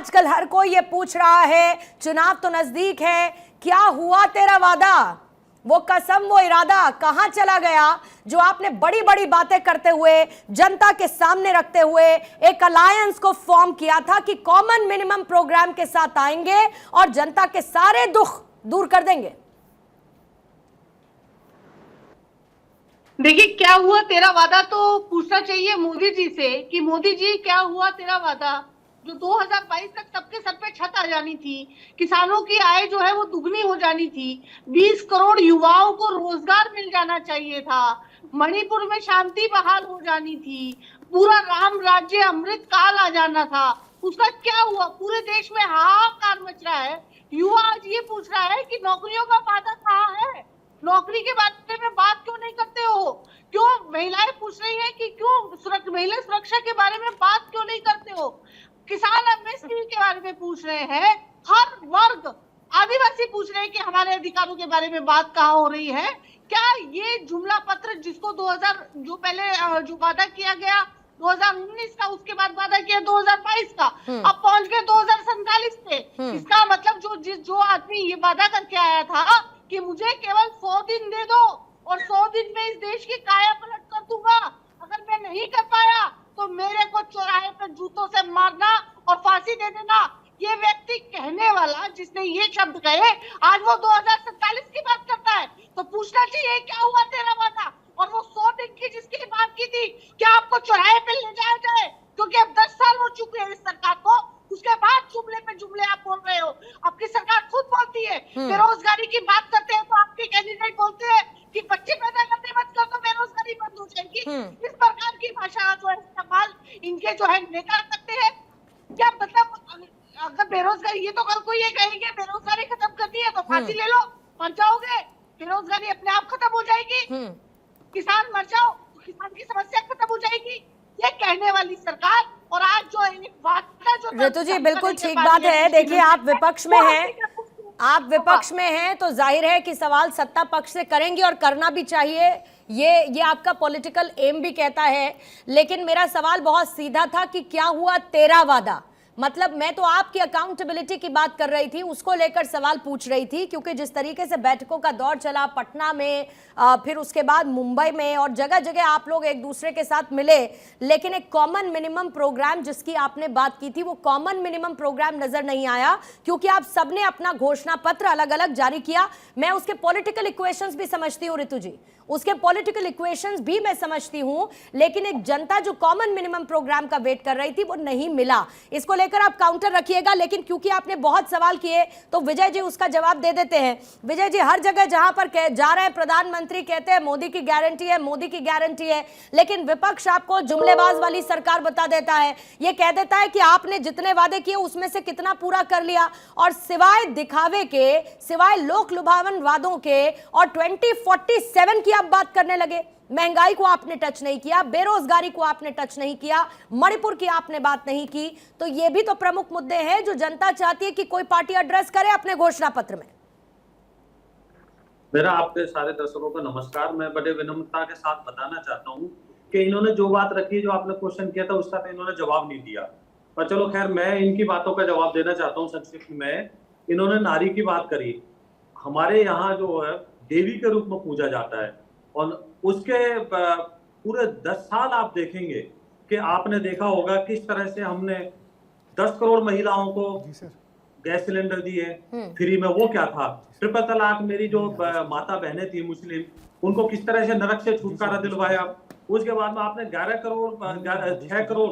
आजकल हर कोई ये पूछ रहा है, चुनाव तो नजदीक है, क्या हुआ तेरा वादा, वो कसम वो इरादा कहां चला गया जो आपने बड़ी बड़ी बातें करते हुए जनता के सामने रखते हुए एक अलायंस को फॉर्म किया था कि कॉमन मिनिमम प्रोग्राम के साथ आएंगे और जनता के सारे दुख दूर कर देंगे। देखिए, क्या हुआ तेरा वादा तो पूछना चाहिए मोदी जी से कि मोदी जी क्या हुआ तेरा वादा जो 2022 तक सबके सर पे छत आ जानी थी, किसानों की आय जो है वो दुगनी हो जानी थी, 20 करोड़ युवाओं को रोजगार मिल जाना चाहिए था, मणिपुर में शांति बहाल हो जानी थी, पूरा राम राज्य अमृत काल आ जाना था। उसका क्या हुआ? पूरे देश में हाहाकार मच रहा है। युवा आज ये पूछ रहा है कि नौकरियों का वादा कहाँ है, नौकरी के बारे में बात क्यों नहीं करते हो? क्यों महिलाएं पूछ रही हैं कि क्यों महिला सुरक्षा के बारे में बात क्यों नहीं करते हो? किसान एमएसपी के बारे में पूछ रहे हैं, हर वर्ग, आदिवासी पूछ रहे हैं कि हमारे अधिकारों के बारे में बात कहाँ हो रही है? क्या ये जुमला पत्र जिसको 2000 जो पहले जो वादा किया गया 2019 का, उसके बाद वादा किया 2022 का, अब पहुंच गए 2047 पे। इसका मतलब जो आदमी ये वादा करके आया था कि मुझे केवल 100 दिन दे दो और 100 दिन में इस देश की काया पलट कर दूंगा, अगर मैं नहीं कर पाया तो मेरे को चौराहे पर जूतों से मारना और फांसी दे देना, ये व्यक्ति कहने वाला जिसने ये शब्द कहे आज वो 2047 की बात करता है। तो पूछना चाहिए क्या हुआ तेरा वादा? और वो 100 दिन की जिसकी बात की थी, क्या आपको चौराहे पे ले जाया जाए? क्योंकि अब 10 साल हो चुके हैं इस सरकार को, उसके बाद जुमले पे जुमले आप बोल रहे हो। आपकी सरकार खुद बोलती है बेरोजगारी की बात करते हैं तो आपके कैंडिडेट बोलते हैं कि बच्चे पैदा करने मत करो तो बेरोजगारी बंद हो जाएगी। इस प्रकार की भाषा जो है इस्तेमाल इनके जो है नेता करते हैं। क्या मतलब, अगर बेरोजगारी, ये तो कल को ये कहेंगे बेरोजगारी खत्म करनी है तो फांसी ले लो, मर जाओगे, बेरोजगारी अपने आप खत्म हो जाएगी, किसान मर जाओ तो किसान की समस्या खत्म हो जाएगी, ये कहने वाली सरकार। और आज जो वादा जो ऋतु जी बिल्कुल ठीक बात है। देखिए, आप विपक्ष में हैं, आप विपक्ष में हैं तो जाहिर है कि सवाल सत्ता पक्ष से करेंगे और करना भी चाहिए, ये आपका पॉलिटिकल एम भी कहता है। लेकिन मेरा सवाल बहुत सीधा था कि क्या हुआ तेरा वादा, मतलब मैं तो आपकी अकाउंटेबिलिटी की बात कर रही थी, उसको लेकर सवाल पूछ रही थी, क्योंकि जिस तरीके से बैठकों का दौर चला पटना में, फिर उसके बाद मुंबई में और जगह जगह आप लोग एक दूसरे के साथ मिले, लेकिन एक कॉमन मिनिमम प्रोग्राम जिसकी आपने बात की थी वो कॉमन मिनिमम प्रोग्राम नजर नहीं आया, क्योंकि आप सबने अपना घोषणा पत्र अलग अलग जारी किया। मैं उसके पॉलिटिकल इक्वेशंस भी समझती हूँ ऋतु जी, उसके पॉलिटिकल इक्वेशंस भी मैं समझती हूं, लेकिन एक जनता जो कॉमन मिनिमम प्रोग्राम का वेट कर रही थी वो नहीं मिला। इसको लेकर आप काउंटर रखिएगा, लेकिन क्योंकि आपने बहुत सवाल किए तो विजय जी उसका जवाब दे देते हैं। विजय जी, हर जगह जहां पर जा रहे हैं प्रधानमंत्री कहते हैं मोदी की गारंटी है, मोदी की गारंटी है, लेकिन विपक्ष आपको जुमलेबाज वाली सरकार बता देता है, ये कह देता है कि आपने जितने वादे किए उसमें से कितना पूरा कर लिया, और सिवाय दिखावे के, सिवाय लोक लुभावन वादों के और 2047 की आप बात करने लगे। महंगाई को आपने टच नहीं किया, बेरोजगारी को आपने टच नहीं किया, मणिपुर की आपने बात नहीं की। तो ये भी तो प्रमुख मुद्दे हैं जो जनता चाहती है कि कोई पार्टी एड्रेस करे अपने घोषणा पत्र में। मेरा आपके सारे दर्शकों को नमस्कार। मैं बड़े विनम्रता के साथ बताना चाहता हूं कि इन्होंने जो बात रखी, जो आपने क्वेश्चन किया था उसका तो इन्होंने जवाब नहीं दिया, पर चलो खैर मैं इनकी बातों का जवाब देना चाहता हूं संक्षिप्त में। इन्होंने नारी की बात करी, हमारे यहाँ जो है देवी के रूप में पूजा जाता है, और उसके पूरे 10 साल आप देखेंगे कि आपने देखा होगा किस तरह से हमने 10 करोड़ महिलाओं को गैस सिलेंडर दिए फ्री में। वो क्या था, ट्रिपल तलाक, मेरी जो माता बहनें थी मुस्लिम, उनको किस तरह से नरक से छुटकारा दिलवाया। उसके बाद में आपने 6 करोड़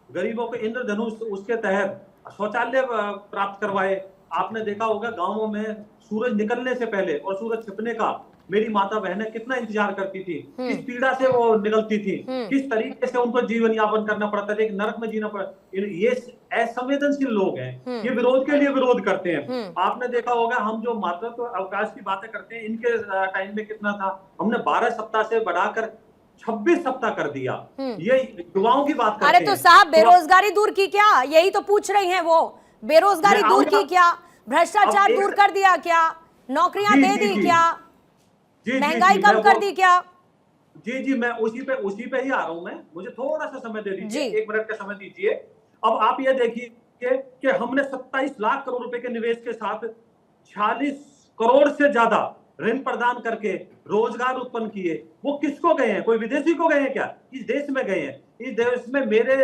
गरीबों को इंद्रधनुष, उसके तहत शौचालय प्राप्त करवाए। आपने देखा होगा गांवों में सूरज निकलने से पहले और सूरज छिपने का मेरी माता बहनें कितना इंतजार करती थी, किस पीड़ा से वो निकलती थी, किस तरीके से उनको जीवन यापन करना पड़ता था, एक नरक में जीना पड़ता। ये असंवेदनशील लोग हैं, ये विरोध के लिए विरोध करते हैं। आपने देखा होगा हम जो मातृत्व अवकाश की बातें करते हैं, इनके टाइम में कितना था, हमने 12 सप्ताह से बढ़ाकर 26 सप्ताह कर दिया। ये युवाओं की बात करते हैं। अरे तो साहब बेरोजगारी दूर की क्या, यही तो पूछ रही हैं वो, बेरोजगारी दूर की क्या, भ्रष्टाचार दूर कर दिया क्या, नौकरियां दे दी क्या, महंगाई कम कर दी क्या? जी मैं उसी पे ही आ रहा हूं। मैं मुझे थोड़ा सा समय दे दीजिए, 1 मिनट का समय दीजिए। अब आप ये देखिए कि हमने 27 लाख करोड़ रुपए के निवेश के साथ 46 करोड़ से ज्यादा ऋण प्रदान करके रोजगार उत्पन्न किए। वो किसको गए हैं? कोई विदेशी को गए हैं क्या? इस देश में गए हैं। इस देश में मेरे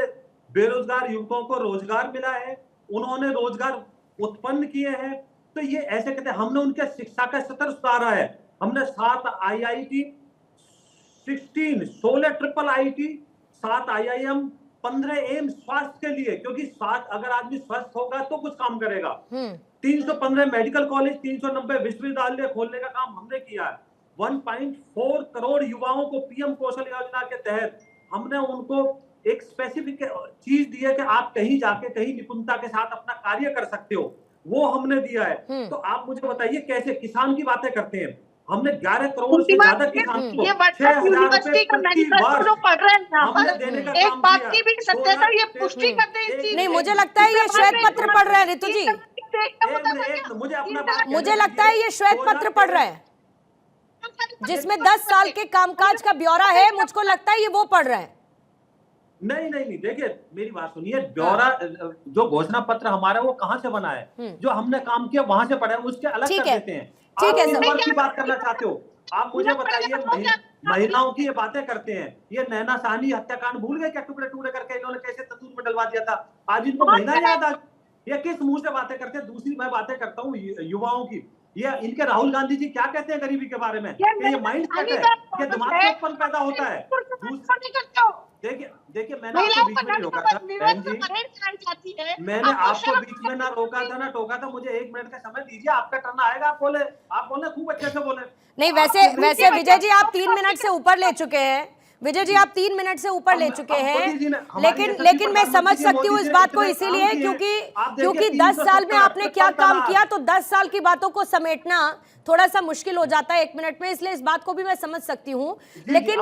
बेरोजगार युवकों को रोजगार मिला है, उन्होंने रोजगार उत्पन्न किए हैं। तो ये ऐसे कहते हैं हमने उनके शिक्षा का स्तर सुधारा है। हमने 7 IIT, 16 triple IIT, 7 IIM, 15 AIIMS स्वास्थ्य के लिए, क्योंकि अगर आदमी स्वस्थ होगा तो कुछ काम करेगा। 315 मेडिकल कॉलेज, 390 विश्वविद्यालय खोलने का काम हमने किया है। 1.4 करोड़ युवाओं को PM कौशल योजना के तहत हमने उनको एक स्पेसिफिक चीज दी है कि आप कहीं जाके कहीं निपुणता के साथ अपना कार्य कर सकते हो, वो हमने दिया है। तो आप मुझे बताइए कैसे किसान की बातें करते हैं? हमने 11 करोड़ से ज्यादा किसान को 6,000 रुपए प्रति वर्ष हमने देने का काम एक बात किया। की भी सत्यता ये पुष्टि करते हैं इस चीज नहीं, में। मुझे लगता है ये श्वेत पत्र पढ़ रहे हैं ऋतु जी। मुझे लगता है ये श्वेत पत्र पढ़ रहे हैं जिसमें 10 साल के कामकाज का ब्यौरा है। मुझको लगता है ये वो पढ़ रहे हैं। नहीं, देखिए मेरी बात सुनिए। ब्यौरा जो घोषणा पत्र हमारा वो कहाँ से बना है? जो हमने काम किया वहां से पढ़ा है, उसके अलग कर देते हैं। ठीक है आप सर। किस वर्ग की बात करना चाहते हो? आप मुझे बताइए। महिलाओं की ये बातें करते हैं। ये नैना साहनी हत्याकांड भूल गए क्या? टुकड़े टुकड़े करके इन्होंने कैसे तंदूर में डलवा दिया था। आज इनको महिला याद आ। ये किस मुंह से बातें करते हैं? दूसरी मैं बातें करता हूँ युवाओं की। ये इनके राहुल गांधी जी क्या कहते हैं गरीबी के बारे में? ये माइंड सेट है, ये दिमाग में उत्पन्न पैदा होता है। देखिए मैंने आपको बीच में नहीं रोका था बहन जी। मैंने आपको बीच में ना रोका था ना टोका था। मुझे 1 मिनट का समय दीजिए, आपका टर्न आएगा। आप बोले खूब अच्छे से बोले। नहीं, वैसे विजय जी आप 3 मिनट से ऊपर ले चुके हैं। विजय जी आप 3 मिनट से ऊपर ले चुके हैं। लेकिन मैं समझ सकती हूँ इस बात को इसीलिए क्योंकि 10 साल में आपने क्या काम किया, तो 10 साल की बातों को समेटना थोड़ा सा मुश्किल हो जाता है 1 मिनट में। इसलिए इस बात को भी मैं समझ सकती हूँ। लेकिन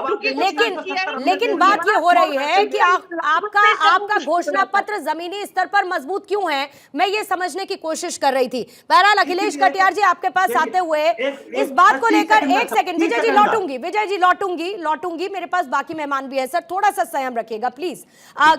बात ये हो रही है कि आपका घोषणा पत्र जमीनी स्तर पर मजबूत क्यों है, मैं ये समझने की कोशिश कर रही थी। बहरहाल अखिलेश कटियार जी आपके पास आते हुए इस बात को लेकर 1 सेकंड विजय जी लौटूंगी। मेरे पास बाकी मेहमान भी है सर, थोड़ा सा संयम रखिएगा प्लीज।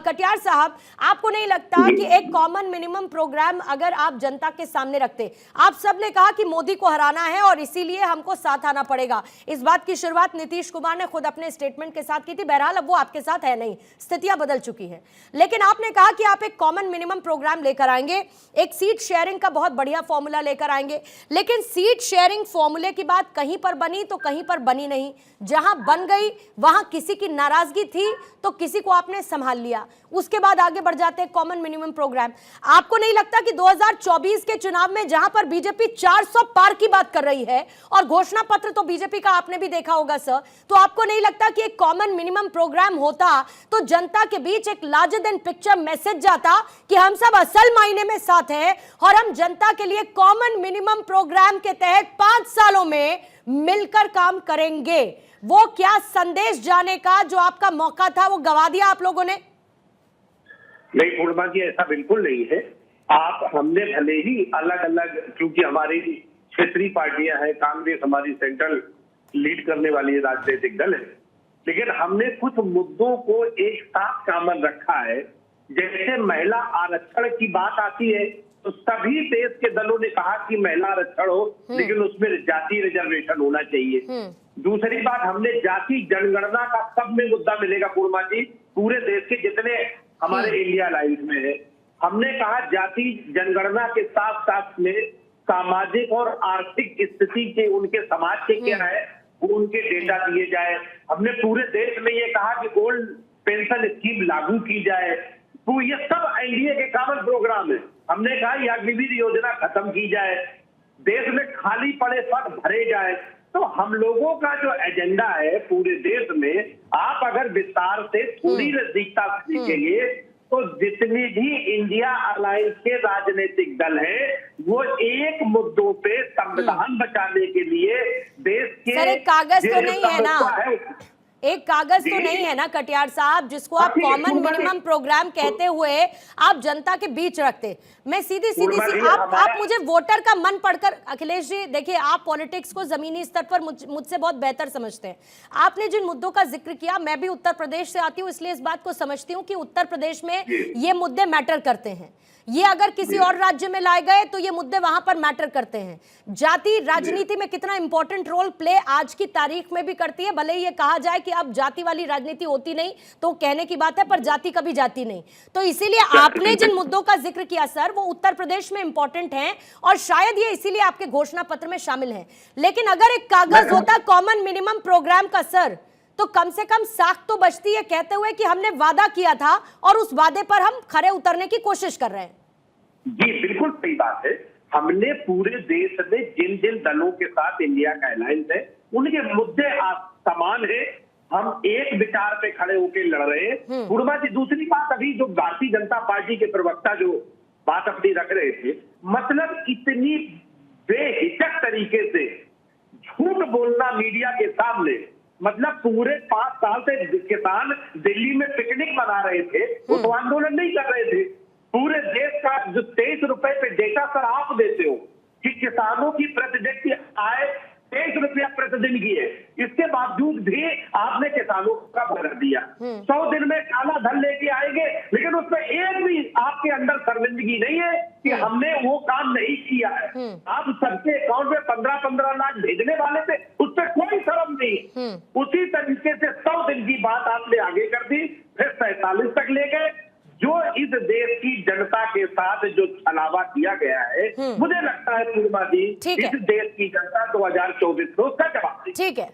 कटियार साहब, आपको नहीं लगता कि एक कॉमन मिनिमम प्रोग्राम अगर आप जनता के सामने रखते, आप सबने कहा कि मोदी को हराना है और इसीलिए हमको साथ आना पड़ेगा। इस बात की शुरुआत नीतीश कुमार ने खुद अपने स्टेटमेंट के साथ की थी। बहरहाल अब वो आपके साथ है नहीं, स्थितियां बदल चुकी है। लेकिन आपने कहा कि आप एक कॉमन मिनिमम प्रोग्राम लेकर आएंगे, एक सीट शेयरिंग का बहुत बढ़िया फॉर्मूला लेकर आएंगे। लेकिन सीट शेयरिंग फॉर्मूले की बात कहीं पर बनी तो कहीं पर बनी नहीं। जहां बन गई वहां किसी की नाराजगी थी तो किसी को आपने संभाल लिया। उसके बाद आगे बढ़ जाते हैं कॉमन मिनिमम प्रोग्राम। आपको नहीं लगता कि 2024 के चुनाव में जहां पर बीजेपी 400 पार की बात कर रही है और घोषणा पत्र तो बीजेपी का आपने भी देखा होगा सर, तो आपको नहीं लगता कि एक कॉमन मिनिमम प्रोग्राम होता तो जनता के बीच एक लार्जर देन पिक्चर मैसेज जाता कि हम सब असल मायने में साथ हैं और हम जनता के लिए कॉमन मिनिमम प्रोग्राम के तहत 5 सालों में मिलकर काम करेंगे। वो क्या संदेश जाने का जो आपका मौका था वो गवा दिया आप लोगों ने? नहीं पूर्णिमा जी, ऐसा बिल्कुल नहीं है। हमने भले ही अलग अलग, क्योंकि हमारी क्षेत्रीय पार्टियां हैं, कांग्रेस हमारी सेंट्रल लीड करने वाली राजनीतिक दल है, लेकिन हमने कुछ मुद्दों को एक साथ शामिल रखा है। जैसे महिला आरक्षण की बात आती है तो सभी देश के दलों ने कहा कि महिला आरक्षण हो, लेकिन उसमें जाति रिजर्वेशन होना चाहिए। दूसरी बात, हमने जाति जनगणना का सब में मुद्दा मिलेगा पूर्णिमा जी, पूरे देश के जितने हमारे इंडिया लाइव में है। हमने कहा जाति जनगणना के साथ साथ में सामाजिक और आर्थिक स्थिति के उनके समाज के क्या है वो उनके डेटा दिए जाए। हमने पूरे देश में ये कहा कि ओल्ड पेंशन स्कीम लागू की जाए। तो ये सब एनडीए के कॉमन प्रोग्राम है। हमने कहा यह अग्निवीर योजना खत्म की जाए, देश में खाली पड़े पद भरे जाए। तो हम लोगों का जो एजेंडा है पूरे देश में, आप अगर विस्तार से थोड़ी नजदीकता से देखेंगे तो जितने भी इंडिया अलायंस के राजनीतिक दल हैं वो एक मुद्दों पे संविधान बचाने के लिए देश के सर एक कागज तो नहीं है ना, एक कागज तो नहीं है ना कटियार साहब जिसको आप कॉमन मिनिमम प्रोग्राम कहते हुए आप जनता के बीच रखते। मैं सीधी आप मुझे वोटर का मन पढ़कर, अखिलेश जी देखिए आप पॉलिटिक्स को जमीनी स्तर पर मुझसे बहुत बेहतर समझते हैं। आपने जिन मुद्दों का जिक्र किया, मैं भी उत्तर प्रदेश से आती हूँ इसलिए इस बात को समझती हूँ कि उत्तर प्रदेश में ये मुद्दे मैटर करते हैं। ये अगर किसी और राज्य में लाए गए तो ये मुद्दे वहां पर मैटर करते हैं। जाति राजनीति में कितना इंपॉर्टेंट रोल प्ले आज की तारीख में भी करती है। भले ही ये कहा जाए कि अब जाति वाली राजनीति होती नहीं, तो कहने की बात है, पर जाति कभी जाती नहीं। तो इसीलिए आपने जिन मुद्दों का जिक्र किया सर, वो उत्तर प्रदेश में इंपॉर्टेंट हैं और शायद ये इसीलिए आपके घोषणा पत्र में शामिल हैं। लेकिन अगर एक कागज होता कॉमन मिनिमम प्रोग्राम का सर, तो कम से कम साख तो बचती है कहते हुए कि हमने वादा किया था और उस वादे पर हम खरे उतरने की कोशिश कर रहे हैं। जी बिल्कुल सही बात है। हमने पूरे देश में जिन जिन दलों के साथ इंडिया का अलायंस है, उनके मुद्दे समान है। हम एक विचार पे खड़े होकर लड़ रहे हैं। पूर्णिमा जी, दूसरी बात, अभी जो भारतीय जनता पार्टी के प्रवक्ता जो बात अपनी रख रहे थे, मतलब इतनी बेहिचक तरीके से झूठ बोलना मीडिया के सामने, मतलब पूरे 5 साल से किसान दिल्ली में पिकनिक मना रहे थे, वो तो आंदोलन नहीं कर रहे थे। पूरे देश का जो 23 रुपए पे डेटा सर आप देते हो कि किसानों की प्रतिदिन की आय 23 रुपया प्रतिदिन की है, इसके बावजूद भी आपने किसानों का भर दिया। 100 दिन में काला धन लेके आएंगे, लेकिन उसमें एक भी आपके अंदर शर्मिंदगी नहीं है कि हमने वो काम नहीं किया है। आप सबके अकाउंट में 15-15 लाख भेजने वाले थे, उस पर कोई शर्म नहीं। उसी तरीके से 100 दिन की बात आपने आगे कर दी, फिर 47 तक ले गए। जो इस देश की जनता के साथ जो छलावा किया गया है, मुझे लगता है पूर्णिमा जी, इस देश की जनता 2024 में उसका जवाब देगी। ठीक है।